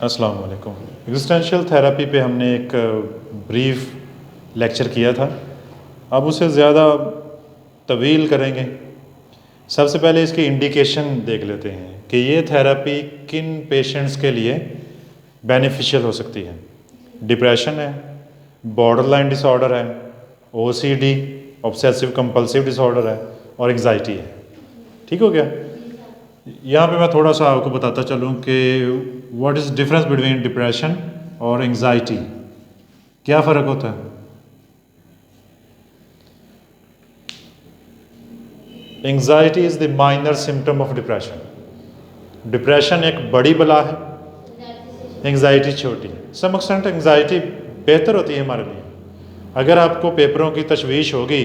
अस्सलाम वालेकुम। Existential therapy पे हमने एक ब्रीफ लेक्चर किया था। अब उसे ज़्यादा तवील करेंगे। सबसे पहले इसकी इंडिकेशन देख लेते हैं कि ये थेरेपी किन पेशेंट्स के लिए बेनिफिशियल हो सकती है। डिप्रेशन है, बॉर्डरलाइन डिसऑर्डर है, ओसीडी ऑब्सेसिव कंपल्सिव डिसऑर्डर है और एंग्जाइटी है। ठीक हो गया। यहाँ पे मैं थोड़ा सा आपको बताता चलूँ कि what is difference between depression और एंग्जाइटी, क्या फ़र्क होता है। Anxiety is the minor symptom of depression. Depression एक बड़ी बला है, एंग्जाइटी छोटी। सम एक्सटेंट एंग्जाइटी बेहतर होती है हमारे लिए। अगर आपको पेपरों की तशवीश होगी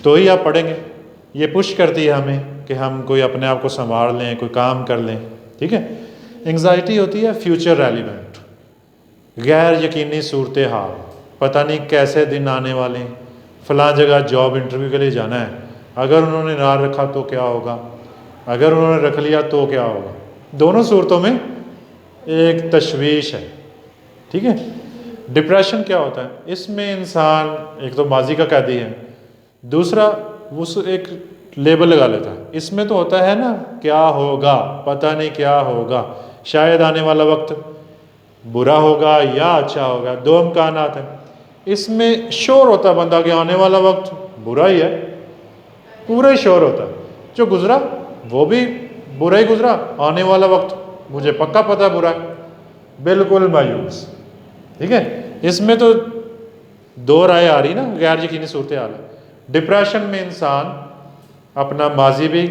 तो ही आप पढ़ेंगे। ये पुश करती है हमें कि हम कोई अपने आप को संभाल लें, कोई काम कर लें। ठीक है। एंग्जाइटी होती है फ्यूचर रेलिवेंट, गैर यकीनी सूरत हाल, पता नहीं कैसे दिन आने वाले, फ़लाँ जगह जॉब इंटरव्यू के लिए जाना है, अगर उन्होंने ना रखा तो क्या होगा, अगर उन्होंने रख लिया तो क्या होगा। दोनों सूरतों में एक तशवीश है। ठीक है। डिप्रेशन क्या होता है, इसमें इंसान एक तो माजी का कैदी है, दूसरा उस एक लेबल लगा लेता है। इसमें तो होता है ना क्या होगा, पता नहीं क्या होगा, शायद आने वाला वक्त बुरा होगा या अच्छा होगा, दो इम्कान आते हैं। इसमें श्योर होता है बंदा कि आने वाला वक्त बुरा ही है, पूरा ही श्योर होता है। जो गुजरा वो भी बुरा ही गुजरा, आने वाला वक्त मुझे पक्का पता बुरा है, बिल्कुल मायूस। ठीक है। इसमें तो दो राय आ रही ना, गैर यकीनी सूरत हाल है। डिप्रेशन में इंसान अपना माजी भी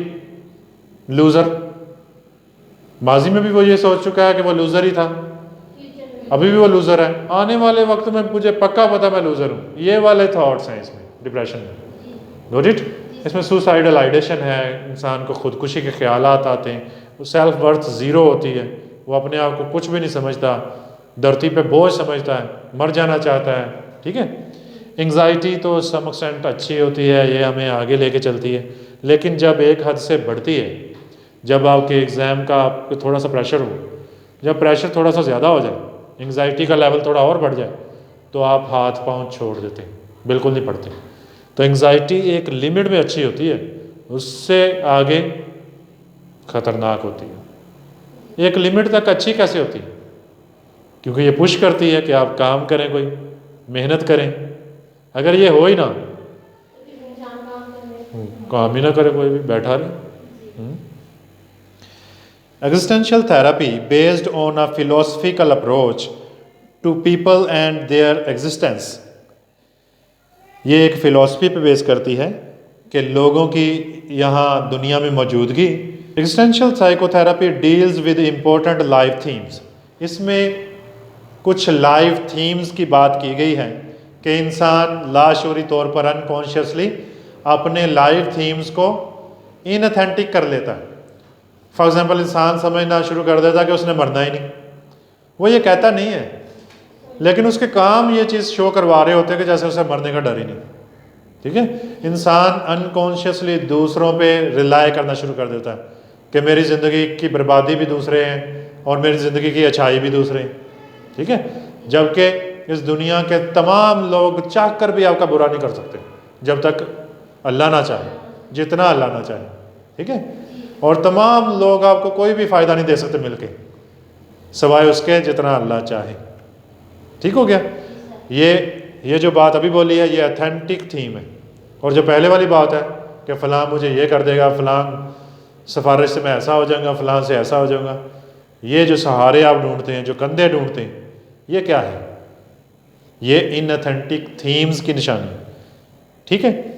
लूज़र, माजी में भी वो ये सोच चुका है कि वो लूज़र ही था, अभी भी वो लूज़र है, आने वाले वक्त में मुझे पक्का पता मैं लूज़र हूँ। ये वाले थॉट्स हैं इसमें डिप्रेशन में। Got it. इसमें सुसाइडल आइडेशन है, इंसान को खुदकुशी के ख्यालात आते हैं, वो सेल्फ वर्थ ज़ीरो होती है, वो अपने आप को कुछ भी नहीं समझता, धरती पे बोझ समझता है, मर जाना चाहता है। ठीक है। एंग्जाइटी तो सम एक्सटेंट अच्छी होती है, ये हमें आगे लेके चलती है, लेकिन जब एक हद से बढ़ती है, जब आपके एग्ज़ाम का आपको थोड़ा सा प्रेशर हो, जब प्रेशर थोड़ा सा ज़्यादा हो जाए, एंग्जाइटी का लेवल थोड़ा और बढ़ जाए, तो आप हाथ पाँव छोड़ देते हैं, बिल्कुल नहीं पढ़ते। तो एंग्जाइटी एक लिमिट में अच्छी होती है, उससे आगे ख़तरनाक होती है। एक लिमिट तक अच्छी कैसे होती है, क्योंकि ये पुश करती है कि आप काम करें, कोई मेहनत करें। अगर ये हो ही ना, काम ही ना करे, कोई भी बैठा रहे। Existential therapy based on a philosophical approach to people and their existence। ये एक फ़िलासफ़ी पे बेस करती है कि लोगों की यहाँ दुनिया में मौजूदगी। Existential psychotherapy deals with important life themes. इसमें कुछ लाइफ थीम्स की बात की गई है कि इंसान लाशूरी तौर पर अनकॉन्शियसली अपने लाइफ थीम्स को इनऑथेंटिक कर लेता है। फॉर एग्जांपल, इंसान समझना शुरू कर देता कि उसने मरना ही नहीं। वो ये कहता नहीं है, लेकिन उसके काम ये चीज़ शो करवा रहे होते हैं कि जैसे उसे मरने का डर ही नहीं। ठीक है। इंसान अनकॉन्शियसली दूसरों पे रिलाई करना शुरू कर देता है कि मेरी ज़िंदगी की बर्बादी भी दूसरे हैं और मेरी ज़िंदगी की अच्छाई भी दूसरे हैं। ठीक है। जबकि इस दुनिया के तमाम लोग चाह कर भी आपका बुरा नहीं कर सकते जब तक अल्लाह ना चाहे, जितना अल्लाह ना चाहे। ठीक है। और तमाम लोग आपको कोई भी फ़ायदा नहीं दे सकते मिलके, सिवाय उसके जितना अल्लाह चाहे। ठीक हो गया। ये जो बात अभी बोली है, ये अथेंटिक थीम है। और जो पहले वाली बात है कि फ़लाँ मुझे ये कर देगा, फ़लाँ सिफारिश से मैं ऐसा हो जाऊँगा, फ़लाँ से ऐसा हो जाऊँगा, ये जो सहारे आप ढूंढते हैं, जो कंधे ढूंढते हैं, ये क्या है? ये इनऑथेंटिक थीम्स की निशानी है। ठीक है।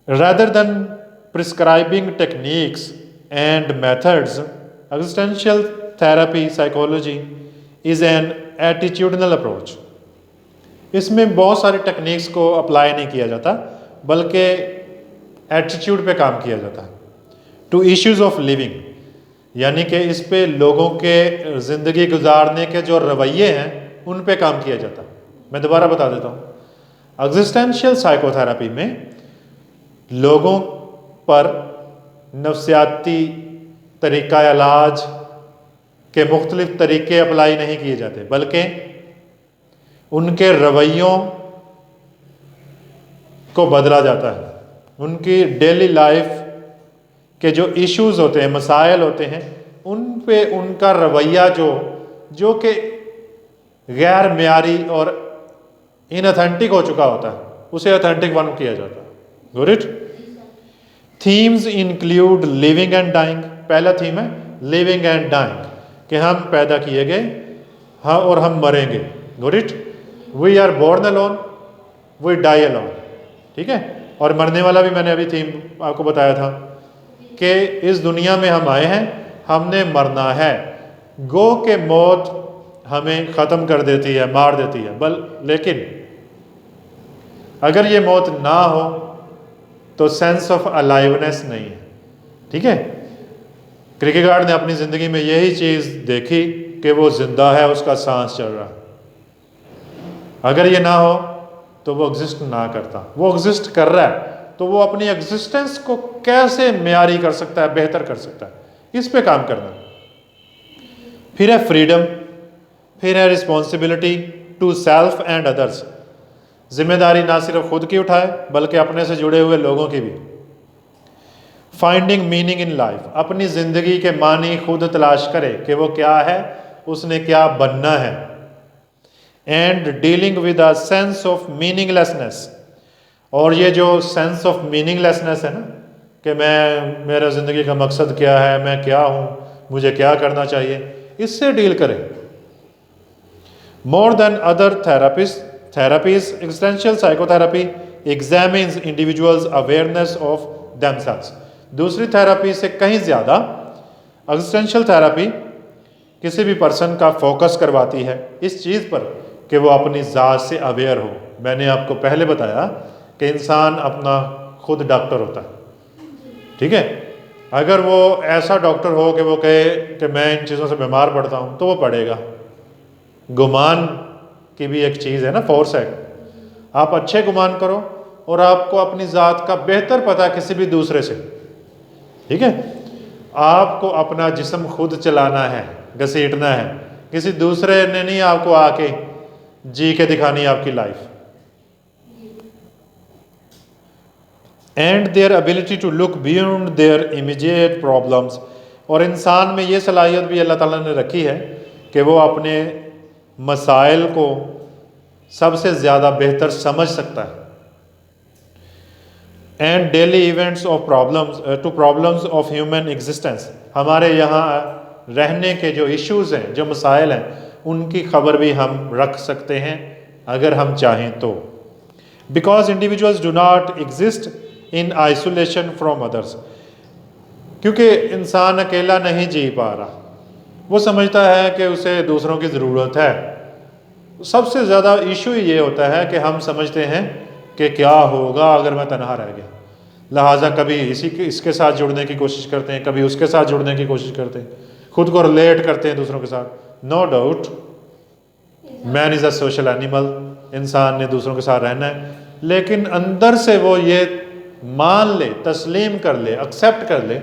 Rather than prescribing techniques and methods, existential therapy psychology is an attitudinal approach। इसमें बहुत सारी टेक्निक्स को अप्लाई नहीं किया जाता, बल्कि एटीट्यूड पे काम किया जाता है। टू इश्यूज ऑफ लिविंग, यानी कि इस पे लोगों के ज़िंदगी गुजारने के जो रवैये हैं उन पे काम किया जाता है। मैं दोबारा बता देता हूँ। एग्जिस्टेंशियल साइकोथेरेपी में लोगों पर नफ्सियाती तरीक़ा इलाज के मुख्तलिफ तरीक़े अप्लाई नहीं किए जाते, बल्कि उनके रवैयों को बदला जाता है। उनकी डेली लाइफ के जो इश्यूज़ होते हैं, मसाइल होते हैं, उन पे उनका रवैया जो कि गैर म्यारी और इनऑथेंटिक हो चुका होता है, उसे ऑथेंटिक वन किया जाता है। Got it? Themes include living and dying. पहला थीम है लिविंग एंड डाइंग, कि हम पैदा किए गए हाँ और हम मरेंगे। Got it? We are born alone, we die alone. ठीक है? और मरने वाला भी मैंने अभी थीम आपको बताया था कि इस दुनिया में हम आए हैं, हमने मरना है। गो के मौत हमें ख़त्म कर देती है, मार देती है, लेकिन अगर ये मौत ना हो तो सेंस ऑफ अलाइवनेस नहीं है। ठीक है? क्रिकेगार्ड ने अपनी ज़िंदगी में यही चीज़ देखी कि वो ज़िंदा है, उसका सांस चल रहा है। अगर ये ना हो तो वो एग्जिस्ट ना करता। वो एग्जिस्ट कर रहा है तो वो अपनी एग्जिस्टेंस को कैसे म्यारी कर सकता है, बेहतर कर सकता है, इस पे काम करना। फिर है फ्रीडम, फिर है responsibility to self and others. जिम्मेदारी ना सिर्फ खुद की उठाए बल्कि अपने से जुड़े हुए लोगों की भी। फाइंडिंग मीनिंग इन लाइफ, अपनी ज़िंदगी के मानी खुद तलाश करे कि वो क्या है, उसने क्या बनना है। And dealing with a sense of meaninglessness, और ये जो सेंस ऑफ मीनिंगलेसनेस है ना, कि मेरा ज़िंदगी का मकसद क्या है, मैं क्या हूँ, मुझे क्या करना चाहिए, इससे डील करें। More than other therapies existential psychotherapy examines individuals awareness of themselves. दूसरी थेरेपी से कहीं ज़्यादा एक्जिस्टेंशियल थेरेपी किसी भी पर्सन का फोकस करवाती है इस चीज़ पर कि वो अपनी ज़ात से अवेयर हो। मैंने आपको पहले बताया कि इंसान अपना खुद डॉक्टर होता है। ठीक है? अगर वो ऐसा डॉक्टर हो कि वो कहे कि मैं इन चीज़ों से बीमार पड़ता हूँ तो वो पड़ेगा। गुमान की भी एक चीज़ है ना, फोर्स है। आप अच्छे गुमान करो और आपको अपनी ज़ात का बेहतर पता है किसी भी दूसरे से। ठीक है? आपको अपना जिस्म खुद चलाना है, घसीटना है, किसी दूसरे ने नहीं आपको आके जी के दिखानी आपकी life. And their ability to look beyond their immediate problems, और इंसान में ये सलाहियत भी अल्लाह ताला ने रखी है कि वो अपने मसाइल को सबसे ज़्यादा बेहतर समझ सकता है। And daily events of problems of human existence, हमारे यहाँ रहने के जो इश्यूज़ हैं, जो मसाइल हैं, उनकी खबर भी हम रख सकते हैं अगर हम चाहें तो। Because individuals do not exist in isolation from others, क्योंकि इंसान अकेला नहीं जी पा रहा। वो समझता है कि उसे दूसरों की ज़रूरत है। सबसे ज़्यादा इशू ये होता है कि हम समझते हैं कि क्या होगा अगर मैं तनहा रह गया, लिहाजा कभी इसके साथ जुड़ने की कोशिश करते हैं, कभी उसके साथ जुड़ने की कोशिश करते हैं, खुद को रिलेट करते हैं दूसरों के साथ। No doubt man is a social animal, इंसान ने दूसरों के साथ रहना है, लेकिन अंदर से वो ये मान ले, तस्लीम कर ले, एक्सेप्ट कर ले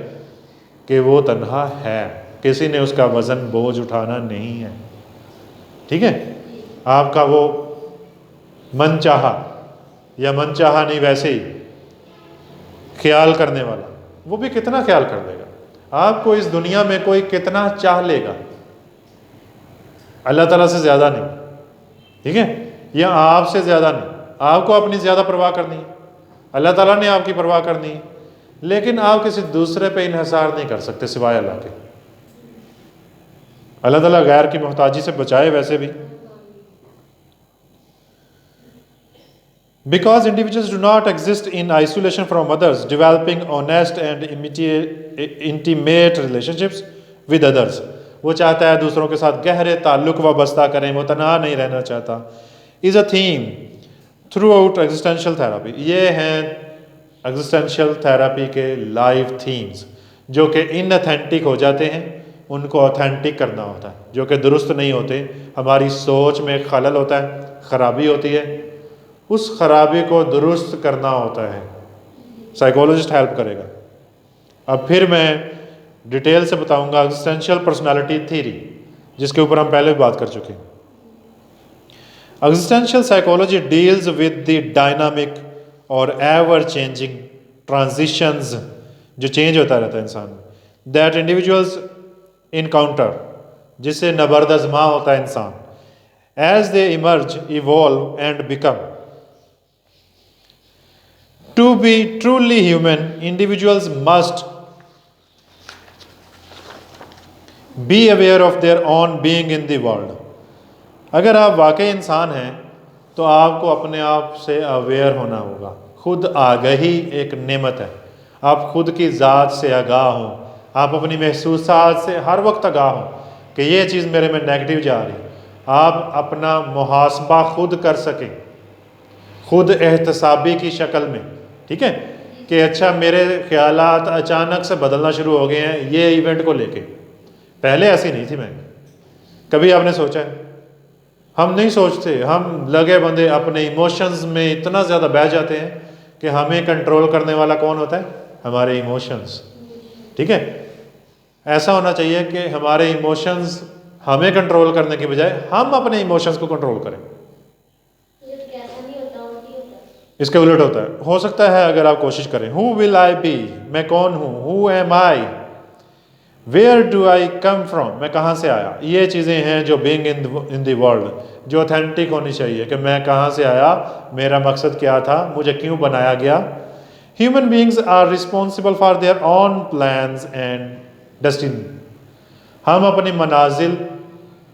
कि वो तन्हा है, किसी ने उसका वज़न बोझ उठाना नहीं है। ठीक है? आपका वो मन चाहा या मन चाहा नहीं, वैसे ही ख्याल करने वाला, वो भी कितना ख्याल कर लेगा। आपको इस दुनिया में कोई कितना चाह लेगा, अल्लाह ताला से ज़्यादा नहीं। ठीक है? या आपसे ज़्यादा नहीं। आपको अपनी ज़्यादा परवाह करनी है, अल्लाह ताला ने आपकी परवाह करनी है, लेकिन आप किसी दूसरे पे इन्हिसार नहीं कर सकते सिवाय अल्लाह के। अल्लाह ताला गैर की मोहताजी से बचाए वैसे भी। Because individuals do not exist in isolation from others, developing honest and intimate relationships with others. वो चाहता है दूसरों के साथ गहरे ताल्लुक वाबस्ता करें, वो तन्हा नहीं रहना चाहता। Is a theme throughout existential therapy. ये हैं existential therapy के live themes, जो कि inauthentic हो जाते हैं, उनको ऑथेंटिक करना होता है, जो कि दुरुस्त नहीं होते। हमारी सोच में खलल होता है, ख़राबी होती है, उस खराबी को दुरुस्त करना होता है। साइकोलॉजिस्ट हेल्प करेगा। अब फिर मैं डिटेल से बताऊंगा एग्जिस्टेंशियल पर्सनालिटी थ्योरी, जिसके ऊपर हम पहले भी बात कर चुके हैं। Existential psychology deals with the dynamic और एवर चेंजिंग ट्रांजिशंस, जो चेंज होता रहता है इंसान में, दैट इंडिविजुअल्स इनकाउंटर, जिससे नबर्द आज़मा होता है इंसान, as they emerge evolve and become. To be truly human individuals must be aware of their own being in the world. अगर आप वाकई इंसान हैं तो आपको अपने आप से अवेयर होना होगा। खुद आगाही एक नेमत है। आप खुद की ज़ात से आगाह हों, आप अपनी महसूसात से हर वक्त आगाह हों कि ये चीज़ मेरे में नेगेटिव जा रही है। आप अपना मुहासबा खुद कर सकें, खुद एहतसाबी की शक्ल में, ठीक है, कि अच्छा मेरे ख्यालात अचानक से बदलना शुरू हो गए हैं ये इवेंट को लेके, पहले ऐसी नहीं थी मैं। कभी आपने सोचा है? हम नहीं सोचते, हम लगे बंदे अपने इमोशंस में इतना ज़्यादा बह जाते हैं कि हमें कंट्रोल करने वाला कौन होता है? हमारे इमोशंस, ठीक है। ऐसा होना चाहिए कि हमारे इमोशंस हमें कंट्रोल करने के बजाय हम अपने इमोशंस को कंट्रोल करें। इसके उलट होता है। हो सकता है अगर आप कोशिश करें, हु विल आई बी, मैं कौन हूँ, who am I, where do I come from, मैं कहाँ से आया। ये चीज़ें हैं जो बीइंग इन द वर्ल्ड, जो ऑथेंटिक होनी चाहिए कि मैं कहाँ से आया, मेरा मकसद क्या था, मुझे क्यों बनाया गया। Human beings are responsible for their own plans and destiny. हम अपनी मनाजिल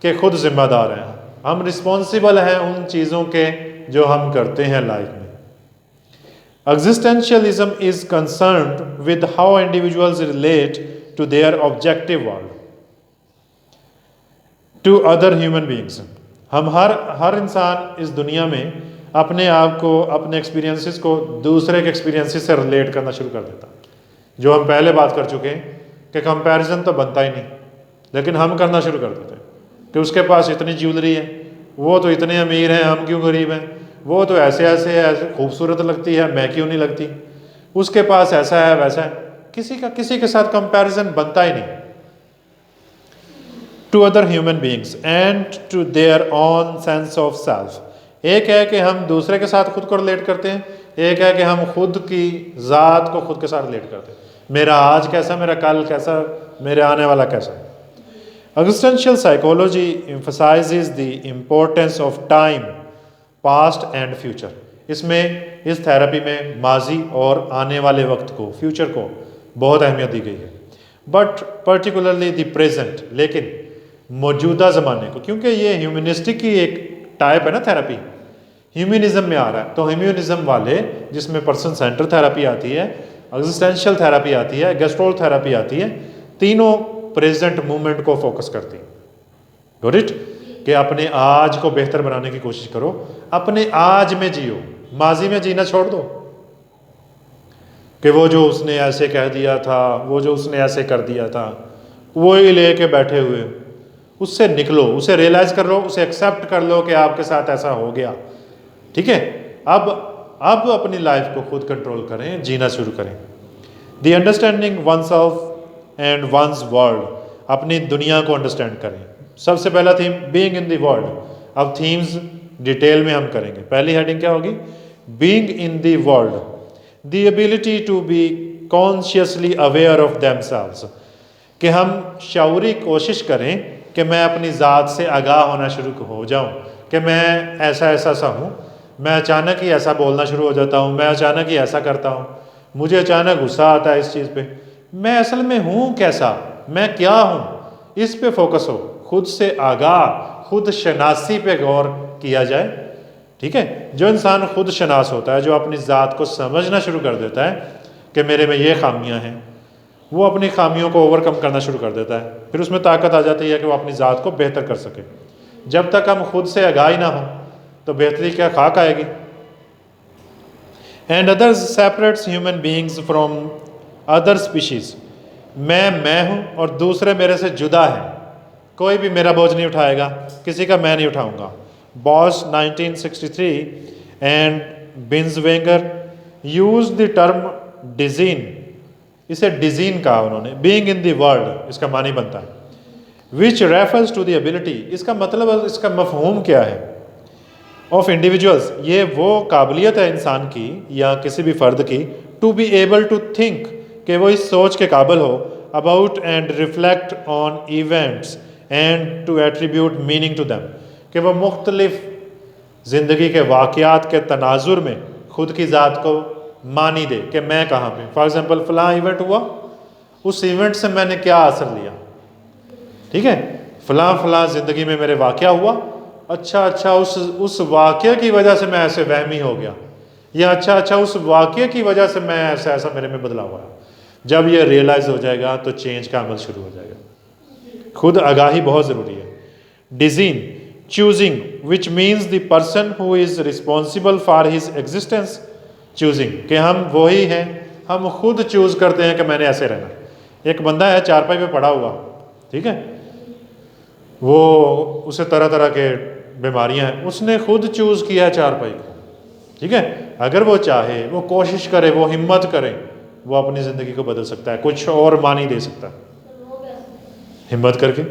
के खुद जिम्मेदार हैं। हम रिस्पॉन्सिबल हैं उन चीज़ों के जो हम करते हैं लाइफ में। Existentialism is concerned with how individuals relate to their objective world, to other human beings. हम हर इंसान इस दुनिया में अपने आप को, अपने एक्सपीरियंसेस को दूसरे के एक्सपीरियंसेस से रिलेट करना शुरू कर देता। जो हम पहले बात कर चुके हैं कि कंपैरिजन तो बनता ही नहीं, लेकिन हम करना शुरू कर देते हैं कि उसके पास इतनी ज्वेलरी है, वो तो इतने अमीर हैं, हम क्यों गरीब हैं, वो तो ऐसे ऐसे ऐसे खूबसूरत लगती है, मैं क्यों नहीं लगती, उसके पास ऐसा है वैसा है। किसी के साथ कंपैरिजन बनता ही नहीं। To other human beings and to their own sense of self. एक है कि हम दूसरे के साथ खुद को रिलेट करते हैं, एक है कि हम खुद की ज़ात को खुद के साथ रिलेट करते हैं। मेरा आज कैसा, मेरा कल कैसा, मेरे आने वाला कैसा। Existential psychology emphasises the importance of time, past and future. इसमें, इस थेरेपी में माजी और आने वाले वक्त को, फ्यूचर को बहुत अहमियत दी गई है, बट पर्टिकुलरली द प्रेजेंट, लेकिन मौजूदा ज़माने को, क्योंकि ये ह्यूमनिस्टिक की एक टाइप है ना थेरेपी, ह्यूमनिज़म में आ रहा है। तो ह्यूमनिज़म वाले, जिसमें पर्सन सेंटर थेरेपी आती है, एग्जिस्टेंशियल थेरेपी आती है, गेस्ट्रोल थेरेपी आती है, तीनों प्रेजेंट मूवमेंट को फोकस करती है। Got it? कि अपने आज को बेहतर बनाने की कोशिश करो, अपने आज में जियो, माजी में जीना छोड़ दो कि वो जो उसने ऐसे कह दिया था, वो जो उसने ऐसे कर दिया था, वो ही लेके बैठे हुए। उससे निकलो, उसे रियलाइज कर लो, उसे एक्सेप्ट कर लो कि आपके साथ ऐसा हो गया, ठीक है। अब अपनी लाइफ को खुद कंट्रोल करें, जीना शुरू करें। The understanding one self and one's world, अपनी दुनिया को अंडरस्टैंड करें। सबसे पहला theme being in the world. अब थीम्स डिटेल में हम करेंगे। पहली हेडिंग क्या होगी? Being in the world, the ability to be consciously aware of themselves, कि हम शऊरी कोशिश करें कि मैं अपनी ज़ात से आगाह होना शुरू हो जाऊं कि मैं ऐसा हूं, मैं अचानक ही ऐसा बोलना शुरू हो जाता हूं, मैं अचानक ही ऐसा करता हूं, मुझे अचानक गुस्सा आता है इस चीज़ पे, मैं असल में हूं कैसा, मैं क्या हूं, इस पे फोकस हो। खुद से आगाह, खुद शनासी पे गौर किया जाए, ठीक है। जो इंसान खुद शनास होता है, जो अपनी ज़ात को समझना शुरू कर देता है कि मेरे में ये खामियां हैं, वो अपनी खामियों को ओवरकम करना शुरू कर देता है। फिर उसमें ताकत आ जाती है कि वो अपनी ज़ात को बेहतर कर सके। जब तक हम खुद से आगाह ही ना हो तो बेहतरी क्या खाक आएगी। And others separates human beings from other species, मैं हूँ और दूसरे मेरे से जुदा है। कोई भी मेरा बोझ नहीं उठाएगा, किसी का मैं नहीं उठाऊंगा। Boss 1963 and Binswanger use the term Dasein इसे डिजीन कहा उन्होंने। बीइंग इन द वर्ल्ड इसका मानी बनता है, which refers to the ability, इसका मतलब, इसका मफहूम क्या है, ऑफ इंडिविजुअल्स, ये वो काबिलियत है इंसान की या किसी भी फ़र्द की, to be able to think, कि वो इस सोच के काबिल हो, about and reflect on events and to attribute meaning to them, कि वो मुख्तलिफ ज़िंदगी के वाक़यात के तनाजुर में खुद की ज़ात को मानी दे कि मैं कहाँ पे, फॉर एग्ज़ाम्पल फ़लाँ इवेंट हुआ, उस इवेंट से मैंने क्या असर लिया, ठीक है, फ़लाँ ज़िंदगी में मेरे वाक़या हुआ, अच्छा उस वाक़े की वजह से मैं ऐसे वहमी हो गया, या अच्छा उस वाक़े की वजह से मैं ऐसा मेरे में बदलाव हुआ। जब ये रियलाइज़ हो जाएगा तो चेंज का अमल शुरू हो जाएगा। खुद आगाही बहुत ज़रूरी है। Dasein, choosing, which means the person who is responsible for his existence, choosing, कि हम वही हैं, हम खुद चूज़ करते हैं कि मैंने ऐसे रहना। एक बंदा है चारपाई पे पड़ा हुआ, ठीक है, वो उसे तरह तरह के बीमारियां हैं, उसने खुद चूज़ किया है चारपाई को, ठीक है, अगर वो चाहे, वो कोशिश करे, वो हिम्मत करे, वो अपनी ज़िंदगी को बदल सकता है, कुछ और मानी दे सकता है, हिम्मत करके,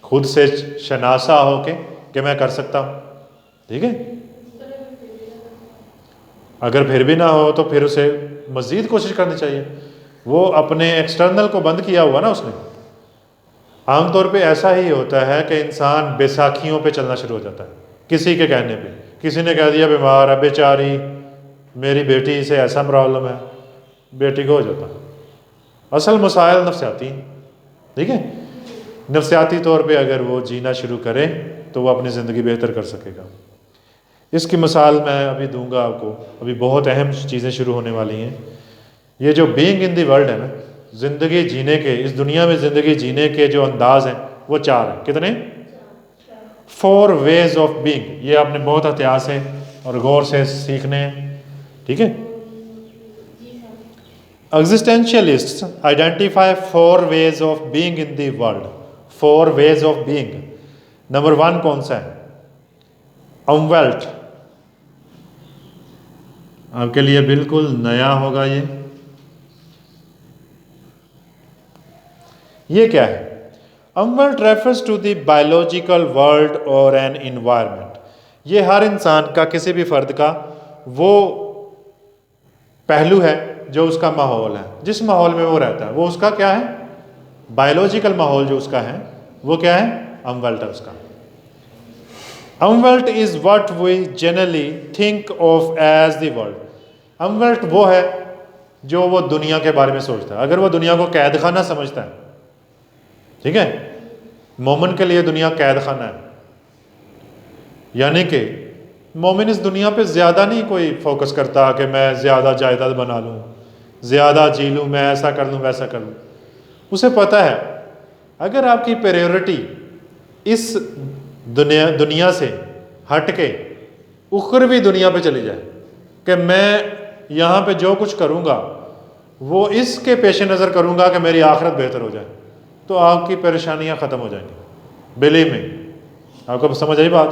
खुद से शनासा हो कि मैं कर सकता हूँ, ठीक है। अगर फिर भी ना हो तो फिर उसे मज़ीद कोशिश करनी चाहिए। वो अपने एक्सटर्नल को बंद किया हुआ ना उसने। आमतौर पे ऐसा ही होता है कि इंसान बैसाखियों पे चलना शुरू हो जाता है, किसी के कहने पे, किसी ने कह दिया बीमार है बेचारी, मेरी बेटी से ऐसा प्रॉब्लम है, बेटी को हो जाता है। असल मसाइल नफ्सियाती, ठीक है, नफ्सियाती तौर पे अगर वो जीना शुरू करे तो वो अपनी ज़िंदगी बेहतर कर सकेगा। इसकी मिसाल मैं अभी दूंगा आपको, अभी बहुत अहम चीज़ें शुरू होने वाली हैं। ये जो बीइंग इन दी वर्ल्ड है ना, ज़िंदगी जीने के, इस दुनिया में ज़िंदगी जीने के जो अंदाज हैं वो चार हैं। कितने? 4 वेज ऑफ बीइंग। ये आपने बहुत एहतियात से और गौर से सीखने हैं, ठीक है। Existentialists identify 4 ways of being in the world. 4 ways of being. Number 1 कौन सा है? अमवेल्ट। आपके लिए बिल्कुल नया होगा ये क्या है? Umwelt refers to the biological world और एन इन्वायरमेंट। ये हर इंसान का, किसी भी फर्द का वो पहलू है जो उसका माहौल है, जिस माहौल में वो रहता है, वो उसका क्या है? बायोलॉजिकल माहौल जो उसका है वो क्या है? अमवेल्ट है उसका। Umwelt is what we generally think of as the world. Umwelt वो है जो वो दुनिया के बारे में सोचता है। अगर वो दुनिया को कैद खाना समझता है, ठीक है, मोमिन के लिए दुनिया कैद खाना है, यानी कि मोमिन इस दुनिया पे ज़्यादा नहीं कोई फोकस करता कि मैं ज़्यादा जायदाद बना लूँ, ज़्यादा जी लूँ, मैं ऐसा कर लूँ वैसा कर लूँ। उसे पता है अगर आपकी प्रायोरिटी इस दुनिया से हट के उखरवी दुनिया पे चली जाए कि मैं यहाँ पे जो कुछ करूँगा वो इसके पेश नज़र करूँगा कि मेरी आखिरत बेहतर हो जाए, तो आपकी परेशानियाँ ख़त्म हो जाएंगी। बिलीव में, आपको समझ आई बात?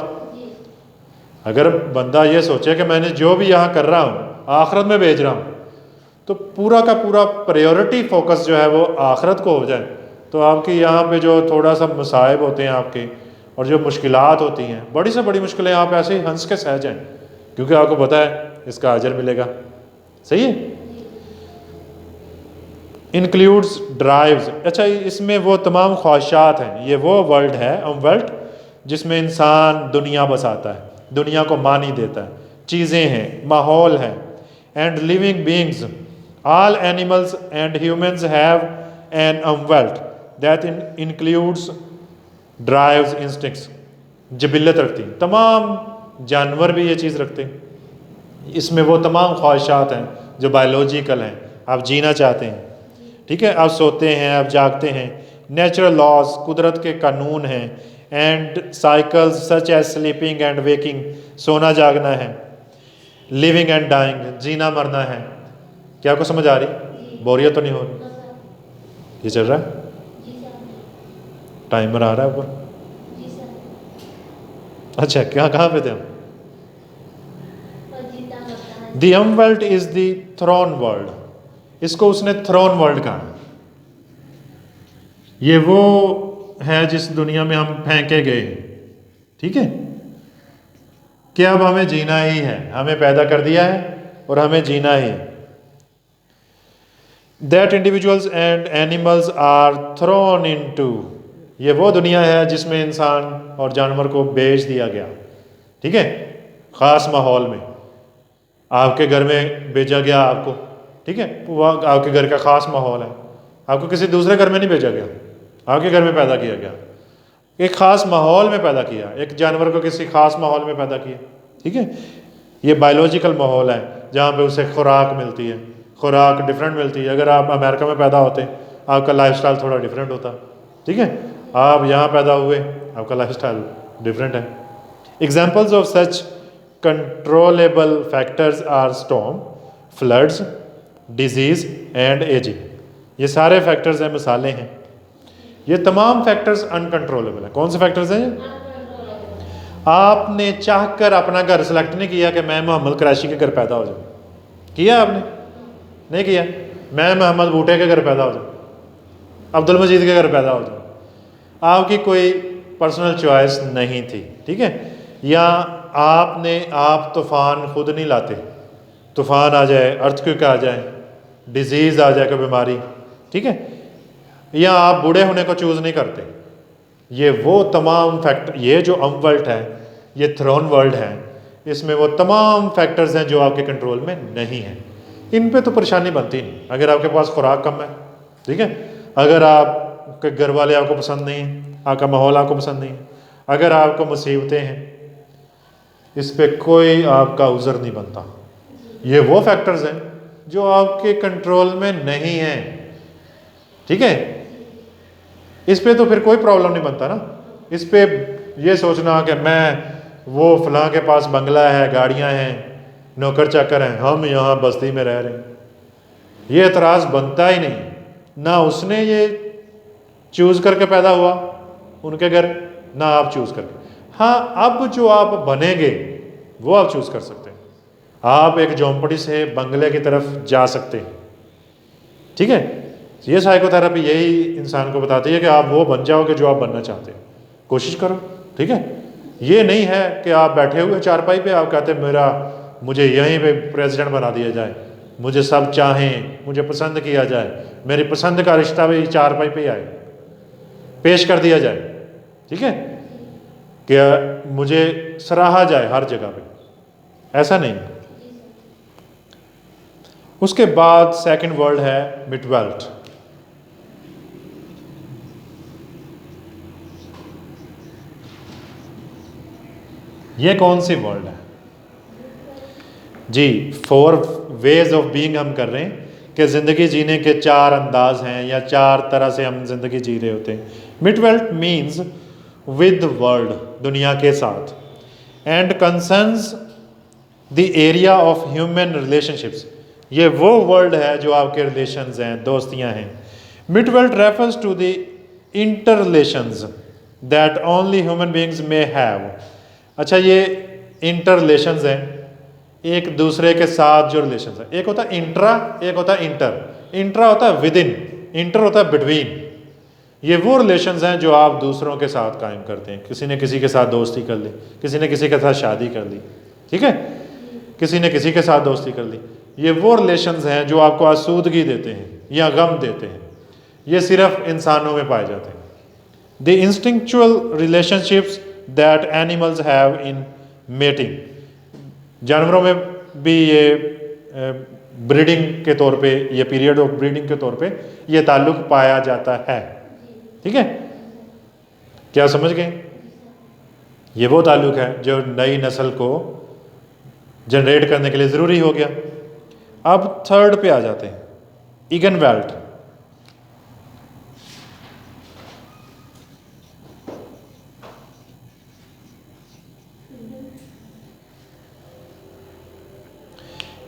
अगर बंदा ये सोचे कि मैंने जो भी यहाँ कर रहा हूँ आखिरत में भेज रहा हूँ, तो पूरा का पूरा प्रायोरिटी फोकस जो है वो आखिरत को हो जाए, तो आपकी यहाँ पे जो थोड़ा सा मसाइब होते हैं आपके और जो मुश्किलात होती हैं, बड़ी से बड़ी मुश्किलें आप ऐसे ही हंस के सह जाएँ, क्योंकि आपको पता है इसका अजर मिलेगा। सही है। Includes drives. अच्छा, इसमें वो तमाम ख्वाहिशात हैं। ये वो वर्ल्ड है अमवेल्ट जिसमें इंसान दुनिया बसाता है, दुनिया को मानी देता है, चीज़ें हैं, माहौल है। And living beings, all animals and humans have an Umwelt that includes drives, instincts. जबिल्लत रखती हैं, तमाम जानवर भी ये चीज़ रखते हैं। इसमें वो तमाम ख्वाहिशात हैं जो बायोलॉजिकल हैं, आप जीना चाहते हैं, ठीक है, आप सोते हैं, आप जागते हैं। नेचुरल लॉज, कुदरत के कानून हैं। And cycles such as sleeping and waking, सोना जागना है। लिविंग एंड डाइंग, जीना मरना है। क्या आपको समझ आ रही? बोरियत तो नहीं हो रही? ये चल रहा है? टाइमर आ रहा है ऊपर? अच्छा, क्या कहाँ पे थे हम? The Umwelt is the throne world. इसको उसने थ्रोन वर्ल्ड कहा। ये वो है जिस दुनिया में हम फेंके गए, ठीक है, कि अब हमें जीना ही है, हमें पैदा कर दिया है और हमें जीना ही है। That individuals and animals are thrown into, ये वो दुनिया है जिसमें इंसान और जानवर को बेच दिया गया, ठीक है, ख़ास माहौल में। आपके घर में भेजा गया आपको, ठीक है, वो आपके घर का ख़ास माहौल है, आपको किसी दूसरे घर में नहीं भेजा गया, आपके घर में पैदा किया गया, एक ख़ास माहौल में पैदा किया, एक जानवर को किसी ख़ास माहौल में पैदा किया, ठीक है। ये बायोलॉजिकल माहौल है जहाँ पे उसे खुराक मिलती है, खुराक डिफरेंट मिलती है। अगर आप अमेरिका में पैदा होते आपका लाइफस्टाइल थोड़ा डिफरेंट होता, ठीक है, आप यहाँ पैदा हुए आपका लाइफस्टाइल डिफरेंट है। Examples of such controllable factors are storm, floods, disease and ageing. ये सारे फैक्टर्स हैं, मिसालें हैं। ये तमाम फैक्टर्स अनकंट्रोलेबल हैं। कौन से फैक्टर्स हैं? आपने चाहकर अपना घर सेलेक्ट नहीं किया कि मैं मोहम्मद कुरैशी के घर पैदा हो जाऊँ, किया आपने? नहीं किया। मैं मोहम्मद बूटे के घर पैदा हो जाऊँ, अब्दुल मजीद के घर पैदा हो जाऊँ, आपकी कोई पर्सनल चॉइस नहीं थी, ठीक है। या आप तूफ़ान खुद नहीं लाते, तूफ़ान आ जाए, अर्थक्वेक आ जाए, डिजीज़ आ जाए, कोई बीमारी, ठीक है, या आप बूढ़े होने को चूज़ नहीं करते। ये वो तमाम फैक्टर, ये जो वर्ल्ड है, ये थ्रोन वर्ल्ड है, इसमें वो तमाम फैक्टर्स हैं जो आपके कंट्रोल में नहीं हैं। इन पे तो परेशानी बनती नहीं। अगर आपके पास खुराक कम है, ठीक है, अगर आपके घर वाले आपको पसंद नहीं है, आपका माहौल आपको पसंद नहीं है, अगर आपको मुसीबतें हैं, इस पे कोई आपका उज़र नहीं बनता। ये वो फैक्टर्स हैं जो आपके कंट्रोल में नहीं हैं, ठीक है। इस पे तो फिर कोई प्रॉब्लम नहीं बनता ना। इस पे ये सोचना कि मैं वो फलां के पास बंगला है, गाड़ियां हैं, नौकर चाकर हैं, हम यहाँ बस्ती में रह रहे हैं, ये एतराज़ बनता ही नहीं। ना उसने ये चूज़ करके पैदा हुआ उनके घर, ना आप चूज़ करके। हाँ, अब जो आप बनेंगे वो आप चूज़ कर सकते हैं। आप एक झोंपड़ी से बंगले की तरफ जा सकते हैं, ठीक है। ये साइकोथेरेपी यही इंसान को बताती है कि आप वो बन जाओगे जो आप बनना चाहते हैं, कोशिश करो, ठीक है। ये नहीं है कि आप बैठे हुए चारपाई पे आप कहते हैं मुझे यहीं पे प्रेसिडेंट बना दिया जाए, मुझे सब चाहें, मुझे पसंद किया जाए, मेरी पसंद का रिश्ता भी चारपाई पे आए, पेश कर दिया जाए, ठीक है, कि मुझे सराहा जाए हर जगह पे। ऐसा नहीं। उसके बाद सेकंड वर्ल्ड है मिडवेल्ट। ये कौन सी वर्ल्ड है जी? 4 वेज ऑफ बीइंग हम कर रहे हैं कि ज़िंदगी जीने के 4 अंदाज हैं या 4 तरह से हम ज़िंदगी जी रहे होते हैं। मिडवेल्ट मीन्स विद वर्ल्ड, दुनिया के साथ, and concerns the area of human relationships. ये वो वर्ल्ड है जो आपके रिलेशंस हैं, दोस्तियां हैं। Mitwelt refers to the inter relations that only human beings में हैव। अच्छा, ये इंटर रिलेशंस हैं, एक दूसरे के साथ जो रिलेशंस है। एक होता है इंट्रा, एक होता है इंटर। इंट्रा होता है विद इन, इंटर होता है बिटवीन। ये वो रिलेशंस हैं जो आप दूसरों के साथ कायम करते हैं। किसी ने किसी के साथ दोस्ती कर ली, किसी ने किसी के साथ शादी कर ली, ठीक है, किसी ने किसी के साथ दोस्ती कर ली। ये वो रिलेशंस हैं जो आपको आसूदगी देते हैं या गम देते हैं। ये सिर्फ इंसानों में पाए जाते हैं। The instinctual relationships that animals have in mating. जानवरों में भी ये ब्रीडिंग के तौर पे, ये पीरियड ऑफ ब्रीडिंग के तौर पे ये ताल्लुक पाया जाता है, ठीक है। क्या समझ गए? ये वो ताल्लुक है जो नई नस्ल को जनरेट करने के लिए ज़रूरी हो गया। अब थर्ड पे आ जाते हैं, इगनवेल्ट।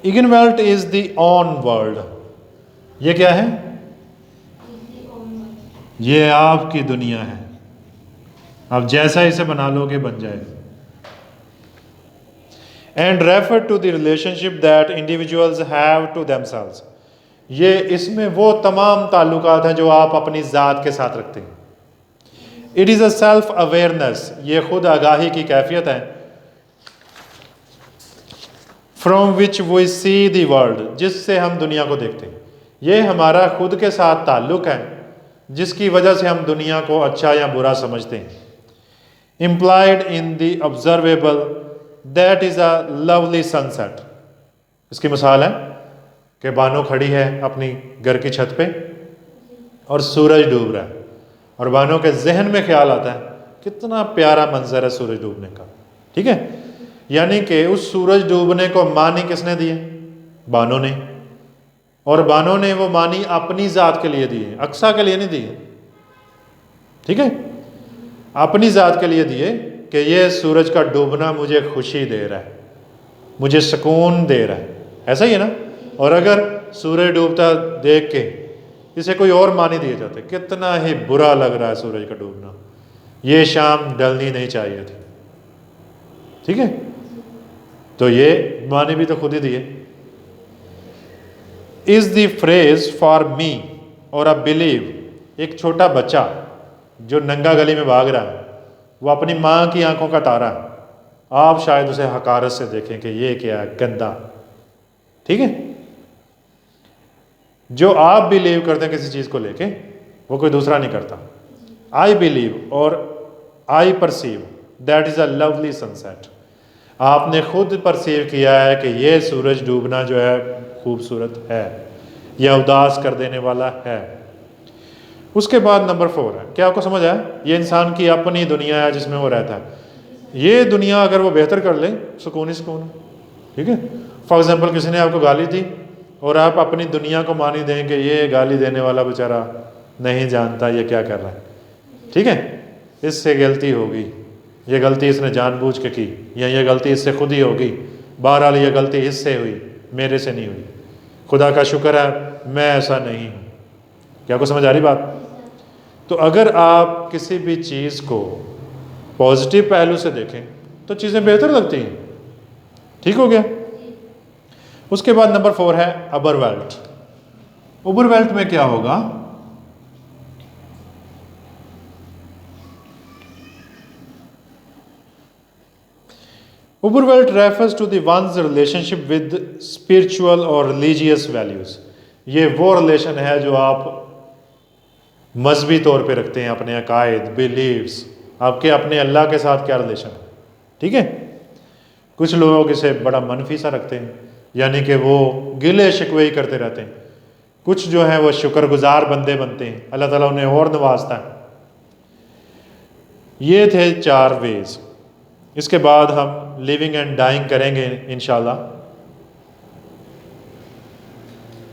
इगनवेल्ट इज द ऑन वर्ल्ड। ये क्या है? ये आपकी दुनिया है। अब जैसा इसे बना लोगे बन जाएगा। And refer to the relationship that individuals have to themselves. ये इसमें वो तमाम ताल्लुकात हैं जो आप अपनी ज़ात के साथ रखते हैं। It is a self awareness, ये खुद आगाही की कैफियत है। From which we see the world, जिससे हम दुनिया को देखते हैं। ये हमारा खुद के साथ ताल्लुक़ है जिसकी वजह से हम दुनिया को अच्छा या बुरा समझते हैं। Implied in the observable that is a lovely sunset. इसकी मिसाल है कि बानो खड़ी है अपनी घर की छत पे और सूरज डूब रहा है, और बानो के जहन में ख्याल आता है कितना प्यारा मंजर है सूरज डूबने का। ठीक है, यानी कि उस सूरज डूबने को मानी किसने दिए? बानो ने। और बानो ने वो मानी अपनी ज़ात के लिए दिए, अक्सा के लिए नहीं दिए। ठीक है, अपनी ज़ात के लिए दिए कि ये सूरज का डूबना मुझे खुशी दे रहा है, मुझे सुकून दे रहा है। ऐसा ही है ना। और अगर सूरज डूबता देख के इसे कोई और मानी दिए जाते, कितना ही बुरा लग रहा है सूरज का डूबना, ये शाम ढलनी नहीं चाहिए थी। ठीक है, तो ये मानी भी तो खुद ही दिए। Is the phrase for me और अ बिलीव, एक छोटा बच्चा जो नंगा गली में भाग रहा है, वो अपनी माँ की आंखों का तारा है। आप शायद उसे हकारत से देखें कि ये क्या है, गंदा। ठीक है, जो आप बिलीव करते हैं किसी चीज़ को लेके, वो कोई दूसरा नहीं करता। आई बिलीव और आई perceive that is a lovely sunset. आपने खुद परसीव किया है कि ये सूरज डूबना जो है खूबसूरत है या उदास कर देने वाला है। उसके बाद नंबर 4 है, क्या आपको समझ आया? ये इंसान की अपनी दुनिया है जिसमें वो रहता है। ये दुनिया अगर वो बेहतर कर ले, सुकून ही सुकून है। ठीक है, फॉर एग्जाम्पल किसी ने आपको गाली दी और आप अपनी दुनिया को मानी दें कि ये गाली देने वाला बेचारा नहीं जानता ये क्या कर रहा है। ठीक है, इससे गलती होगी, ये गलती इसने जानबूझ के की, या ये गलती इससे खुद ही होगी, बहरहाल ये गलती इससे हुई, मेरे से नहीं हुई। खुदा का शुक्र है मैं ऐसा नहीं हूँ। क्या आपको समझ आ रही बात? तो अगर आप किसी भी चीज़ को पॉजिटिव पहलू से देखें तो चीज़ें बेहतर लगती हैं। ठीक हो गया। उसके बाद नंबर 4 है अबरवेल्ट। ओवरवेल्ट में क्या होगा? Überwelt refers to the one's relationship with spiritual और रिलीजियस वैल्यूज। ये वो रिलेशन है जो आप मजहबी तौर पे रखते हैं, अपने अकायद, बिलीव्स, आपके अपने अल्लाह के साथ क्या रिलेशन है। ठीक है, कुछ लोग इसे बड़ा मनफी सा रखते हैं, यानी कि वो गिले शिकवे ही करते रहते हैं। कुछ जो है वो शुक्रगुजार बंदे बनते हैं, अल्लाह ताला उन्हें और नवाजता है। ये थे 4 वेज। इसके बाद हम लिविंग एंड डाइंग करेंगे इंशाल्लाह।